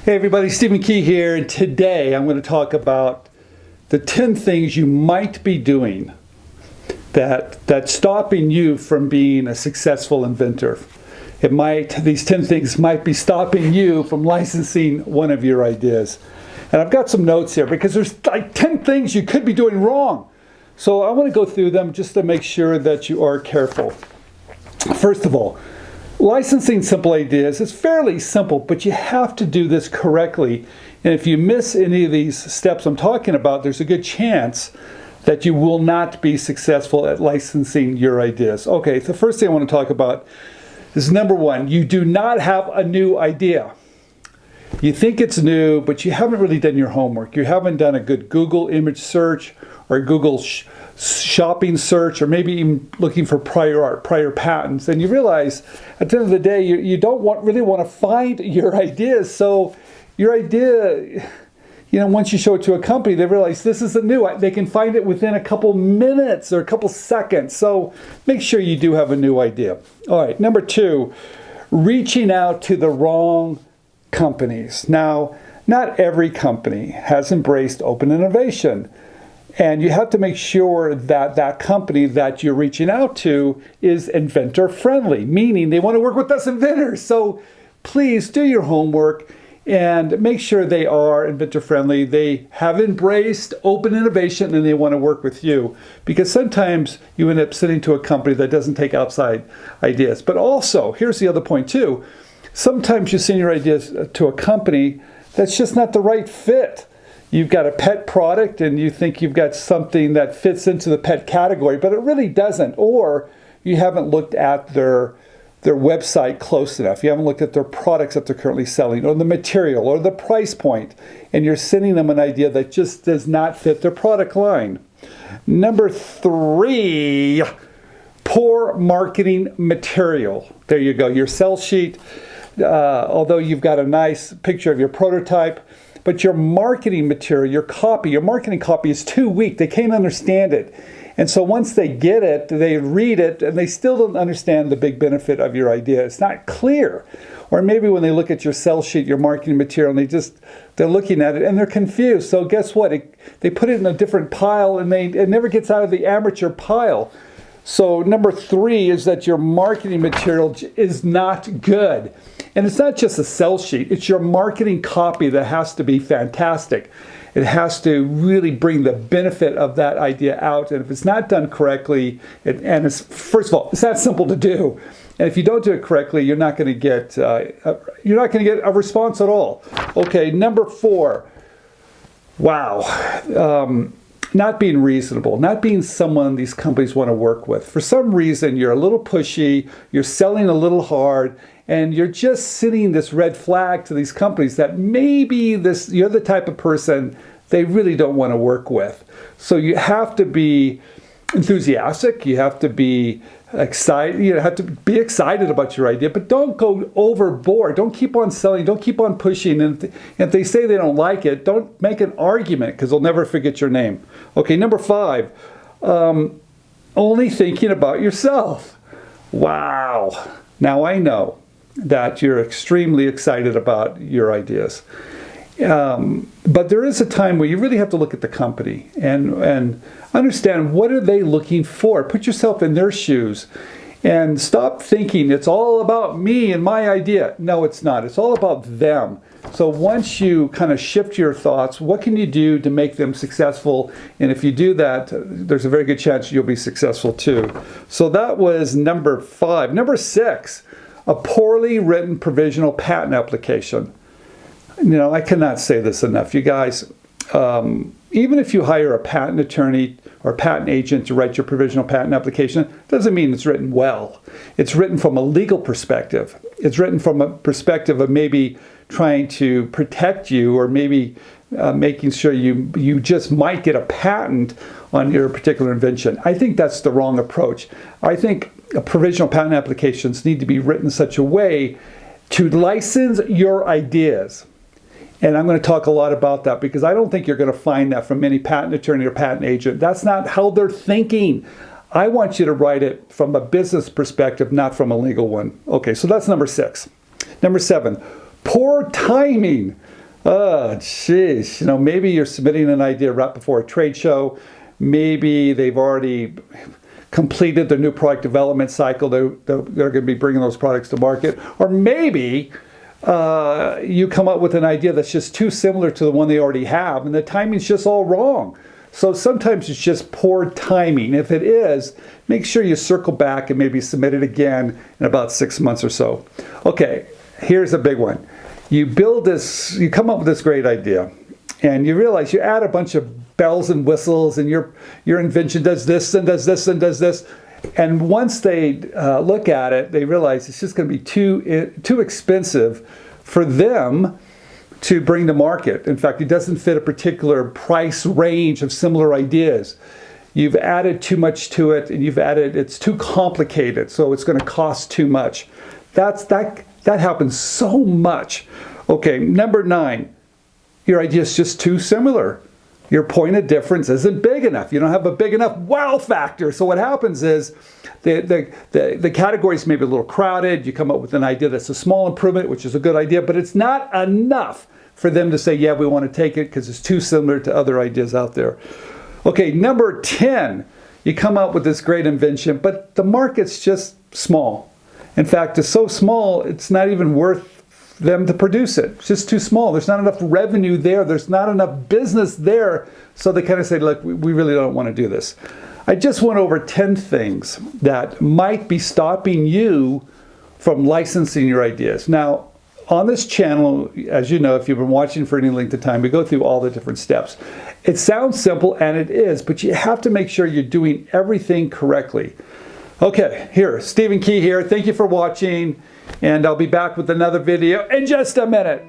Hey everybody, Stephen Key here, and today I'm going to talk about the 10 things you might be doing that's stopping you from being a successful inventor. These 10 things might be stopping you from licensing one of your ideas. And I've got some notes here because there's like 10 things you could be doing wrong. So I want to go through them just to make sure that you are careful. First of all, licensing simple ideas is fairly simple, but you have to do this correctly. And if you miss any of these steps I'm talking about, there's a good chance that you will not be successful at licensing your ideas. Okay, the first thing I want to talk about is number one, you do not have a new idea. You think it's new, but you haven't really done your homework. You haven't done a good Google image search or Google shopping search, or maybe even looking for prior art, prior patents. And you realize at the end of the day, you don't really want to find your ideas. So your idea, once you show it to a company, they realize this is they can find it within a couple minutes or a couple seconds. So make sure you do have a new idea. All right, number two, reaching out to the wrong companies. Now, not every company has embraced open innovation. And you have to make sure that that company that you're reaching out to is inventor friendly, meaning they want to work with us inventors. So please do your homework and make sure they are inventor friendly. They have embraced open innovation and they want to work with you, because sometimes you end up sitting to a company that doesn't take outside ideas. But also, here's the other point too. Sometimes you send your ideas to a company that's just not the right fit. You've got a pet product and you think you've got something that fits into the pet category, but it really doesn't. Or you haven't looked at their website close enough. You haven't looked at their products that they're currently selling, or the material, or the price point, and you're sending them an idea that just does not fit their product line. Number three, poor marketing material. There you go, your sell sheet, although you've got a nice picture of your prototype, but your marketing material, your marketing copy is too weak. They can't understand it. And so once they get it, they read it, and they still don't understand the big benefit of your idea. It's not clear. Or maybe when they look at your sell sheet, your marketing material, and they're looking at it and they're confused. So guess what? They put it in a different pile, and it never gets out of the amateur pile. So number three is that your marketing material is not good. And it's not just a sell sheet, it's your marketing copy that has to be fantastic. It has to really bring the benefit of that idea out. And if it's not done correctly, first of all, it's not simple to do. And if you don't do it correctly, you're not going to get a response at all. Okay, number four. Wow. Not being reasonable, not being someone these companies want to work with. For some reason, you're a little pushy, you're selling a little hard, and you're just sending this red flag to these companies that maybe you're the type of person they really don't want to work with. So you have to be enthusiastic, you have to be excited, you have to be excited about your idea, but don't go overboard. Don't keep on selling, don't keep on pushing. And if they say they don't like it, don't make an argument, because they'll never forget your name. Okay, number five, only thinking about yourself. Wow. Now I know that you're extremely excited about your ideas. But there is a time where you really have to look at the company and understand, what are they looking for? Put yourself in their shoes and stop thinking it's all about me and my idea. No, it's not. It's all about them. So once you kind of shift your thoughts, what can you do to make them successful? And if you do that, there's a very good chance you'll be successful too. So that was number five. Number six, a poorly written provisional patent application. I cannot say this enough. You guys, even if you hire a patent attorney or a patent agent to write your provisional patent application, doesn't mean it's written well. It's written from a legal perspective. It's written from a perspective of maybe trying to protect you, or maybe making sure you just might get a patent on your particular invention. I think that's the wrong approach. I think provisional patent applications need to be written in such a way to license your ideas. And I'm going to talk a lot about that, because I don't think you're going to find that from any patent attorney or patent agent. That's not how they're thinking. I want you to write it from a business perspective, not from a legal one. Okay, so that's number six. Number seven, Poor timing. Oh, jeez. You know, maybe you're submitting an idea right before a trade show. Maybe they've already completed their new product development cycle. They're going to be bringing those products to market. Or maybe you come up with an idea that's just too similar to the one they already have, and the timing's just all wrong. So sometimes it's just poor timing. If it is, make sure you circle back and maybe submit it again in about 6 months or so. Okay, here's a big one. You build this, you come up with this great idea, and you realize you add a bunch of bells and whistles, and your invention does this and does this and does this. And once they look at it, they realize it's just going to be too expensive for them to bring to market. In fact, it doesn't fit a particular price range of similar ideas. You've added too much to it, and it's too complicated, so it's going to cost too much. That happens so much. Okay, number 9, your idea is just too similar. Your point of difference isn't big enough. You don't have a big enough wow factor. So what happens is the categories may be a little crowded. You come up with an idea that's a small improvement, which is a good idea, but it's not enough for them to say, yeah, we want to take it because it's too similar to other ideas out there. Okay, number 10, you come up with this great invention, but the market's just small. In fact, it's so small, it's not even worth them to produce it. It's just too small. There's not enough revenue there. There's not enough business there. So they kind of say, look, we really don't want to do this. I just went over 10 things that might be stopping you from licensing your ideas. Now, on this channel, as you know, if you've been watching for any length of time, we go through all the different steps. It sounds simple, and it is, but you have to make sure you're doing everything correctly. Okay, here, Stephen Key here. Thank you for watching, and I'll be back with another video in just a minute.